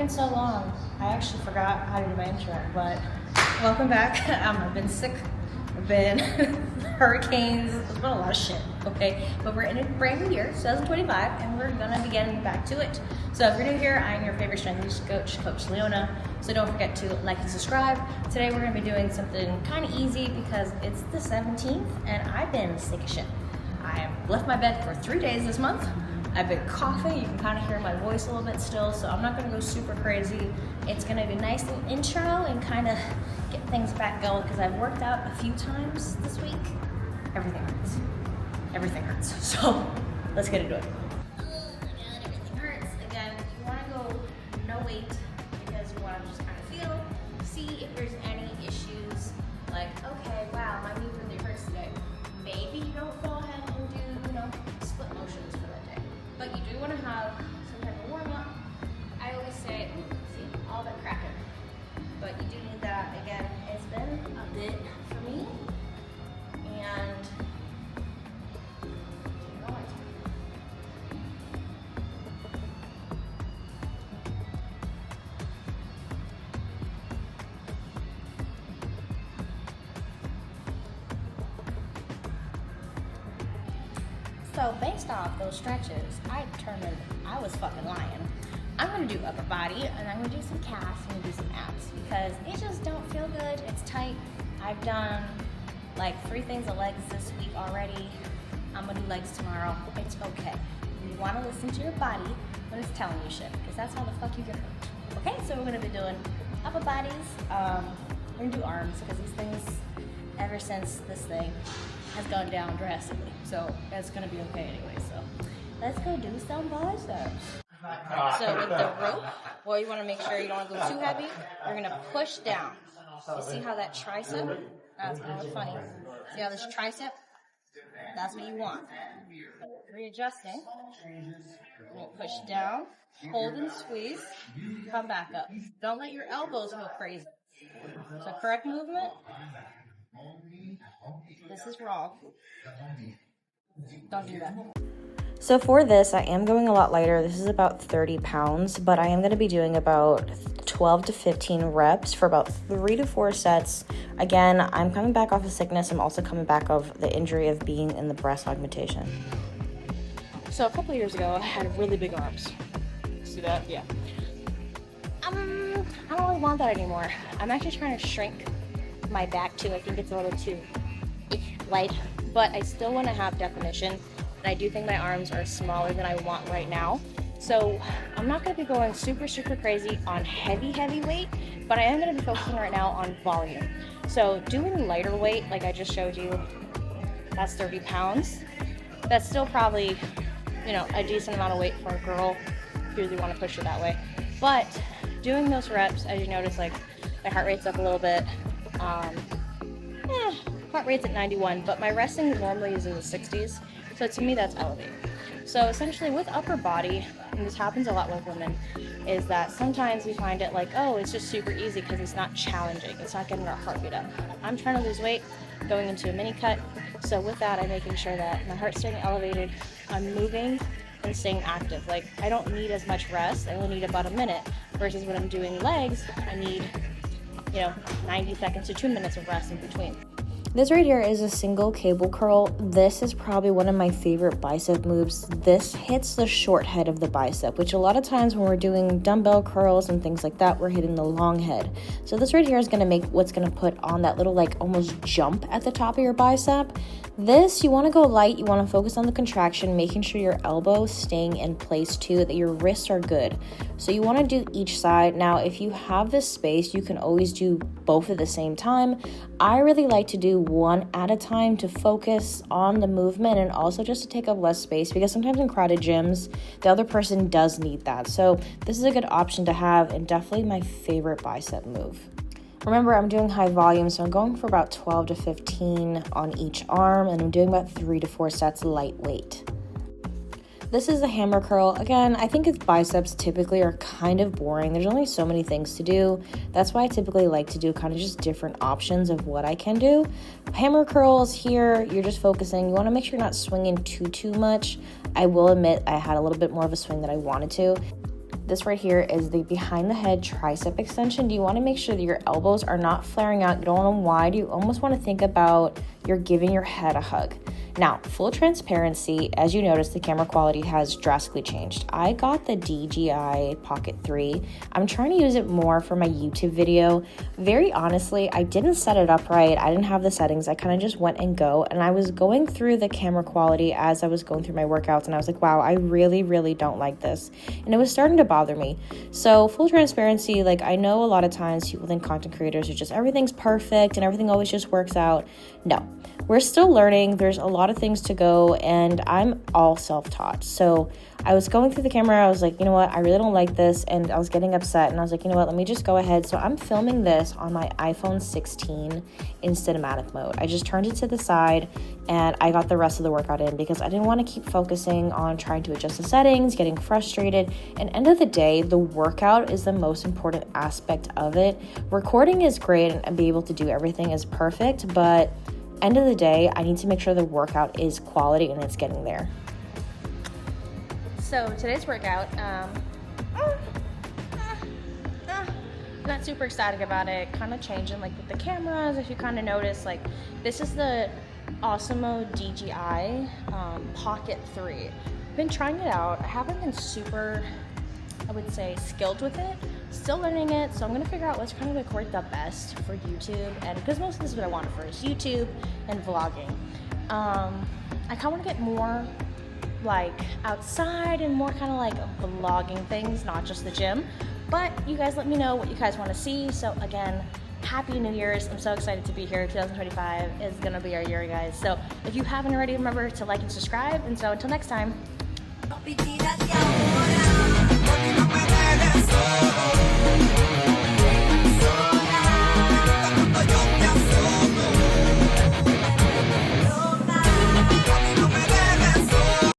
been so long. I actually forgot how to do my intro, but welcome back. I've been sick. I've been hurricanes. There's been a lot of shit, okay? But we're in a brand new year, 2025, and we're gonna be getting back to it. So if you're new here, I'm your favorite strength coach, Coach Leona. So don't forget to like and subscribe. Today we're gonna be doing something kind of easy because it's the 17th, and I've been sick as shit. I left my bed for 3 days this month. I've been coughing. You can kind of hear my voice a little bit still, so I'm not going to go super crazy. It's going to be a nice little intro and kind of get things back going because I've worked out a few times this week. Everything hurts. Everything hurts. So let's get into it. And everything hurts. Again, you want to go no weight because you want to just kind of see if there's any issues. Like, okay, wow, my knee really hurts today. Maybe you don't go ahead and do, split motions for that day. But you do want to have some type of warm-up. I always say, see, all that cracking. But you do need that. Again, it's been a bit for me. And so based off those stretches, I determined I was fucking lying. I'm gonna do upper body and I'm gonna do some calves and I'm gonna do some abs because it just don't feel good. It's tight. I've done like 3 things of legs this week already. I'm gonna do legs tomorrow. It's okay. You wanna listen to your body when it's telling you shit because that's how the fuck you get hurt. Okay, so we're gonna be doing upper bodies. We're gonna do arms because these things, ever since this thing has gone down drastically. So it's gonna be okay anyway. So let's go do some biceps. So with the rope, well, you wanna make sure you don't wanna go too heavy. You're gonna push down. You see how that tricep, that's gonna look funny. See how this tricep, that's what you want. Readjusting, push down, hold and squeeze, come back up. Don't let your elbows go crazy. So correct movement. This is wrong. Don't do that. So for this, I am going a lot lighter. This is about 30 pounds, but I am going to be doing about 12 to 15 reps for about 3 to 4 sets. Again, I'm coming back off of sickness. I'm also coming back of the injury of being in the breast augmentation. So a couple of years ago, I had really big arms. See that? Yeah. I don't really want that anymore. I'm actually trying to shrink my back too. I think it's a little too light, but I still want to have definition. And I do think my arms are smaller than I want right now. So I'm not going to be going super crazy on heavy weight, but I am going to be focusing right now on volume. So doing lighter weight, like I just showed you, that's 30 pounds. That's still probably, a decent amount of weight for a girl if you really want to push it that way. But doing those reps, as you notice, like my heart rate's up a little bit. Heart rate's at 91, but my resting normally is in the 60s. So to me, that's elevated. So essentially with upper body, and this happens a lot with women, is that sometimes we find it like, oh, it's just super easy because it's not challenging. It's not getting our heart rate up. I'm trying to lose weight, going into a mini cut. So with that, I'm making sure that my heart's staying elevated, I'm moving and staying active. Like I don't need as much rest. I only need about a minute versus when I'm doing legs, I need, 90 seconds to 2 minutes of rest in between. This right here is a single cable curl. This is probably one of my favorite bicep moves. This hits the short head of the bicep, which a lot of times when we're doing dumbbell curls and things like that, we're hitting the long head. So this right here is gonna make what's gonna put on that little almost jump at the top of your bicep. This, you wanna go light, you wanna focus on the contraction, making sure your elbow staying in place too, that your wrists are good. So you wanna do each side. Now, if you have this space, you can always do both at the same time. I really like to do one at a time to focus on the movement and also just to take up less space because sometimes in crowded gyms, the other person does need that. So this is a good option to have and definitely my favorite bicep move. Remember, I'm doing high volume, so I'm going for about 12 to 15 on each arm and I'm doing about 3 to 4 sets lightweight. This is the hammer curl. Again, I think its biceps typically are kind of boring. There's only so many things to do. That's why I typically like to do kind of just different options of what I can do. Hammer curls here, you're just focusing. You want to make sure you're not swinging too much. I will admit I had a little bit more of a swing than I wanted to. This right here is the behind the head tricep extension. Do you want to make sure that your elbows are not flaring out? You don't want them wide. You almost want to think about you're giving your head a hug. Now, full transparency, as you notice, the camera quality has drastically changed. I got the DJI Pocket 3. I'm trying to use it more for my YouTube video. Very honestly, I didn't set it up right. I didn't have the settings. I kind of just went and go, and I was going through the camera quality as I was going through my workouts, and I was like, wow, I really, really don't like this. And it was starting to bother me. So full transparency, like, I know a lot of times people think content creators are just everything's perfect and everything always just works out. No, we're still learning. There's a lot of things to go, and I'm all self-taught. So I was going through the camera. I was like, you know what? I really don't like this. And I was getting upset, and I was like, you know what? Let me just go ahead. So I'm filming this on my iPhone 16 in cinematic mode. I just turned it to the side, and I got the rest of the workout in because I didn't want to keep focusing on trying to adjust the settings, getting frustrated. And end of the day, the workout is the most important aspect of it. Recording is great, and being able to do everything is perfect, but end of the day, I need to make sure the workout is quality and it's getting there. So today's workout, not super ecstatic about it, kind of changing like with the cameras. If you kind of notice, like this is the Osmo DJI Pocket 3. I've been trying it out. I haven't been super, I would say, skilled with it. Still learning it, so I'm gonna figure out what's kind of like work the best for YouTube, and because most of this is what I want for is YouTube and vlogging. I kind of want to get more like outside and more kind of like vlogging things, not just the gym. But you guys let me know what you guys want to see. So again, Happy New Year's. I'm so excited to be here. 2025 is gonna be our year, guys. So if you haven't already, remember to like and subscribe. And so until next time.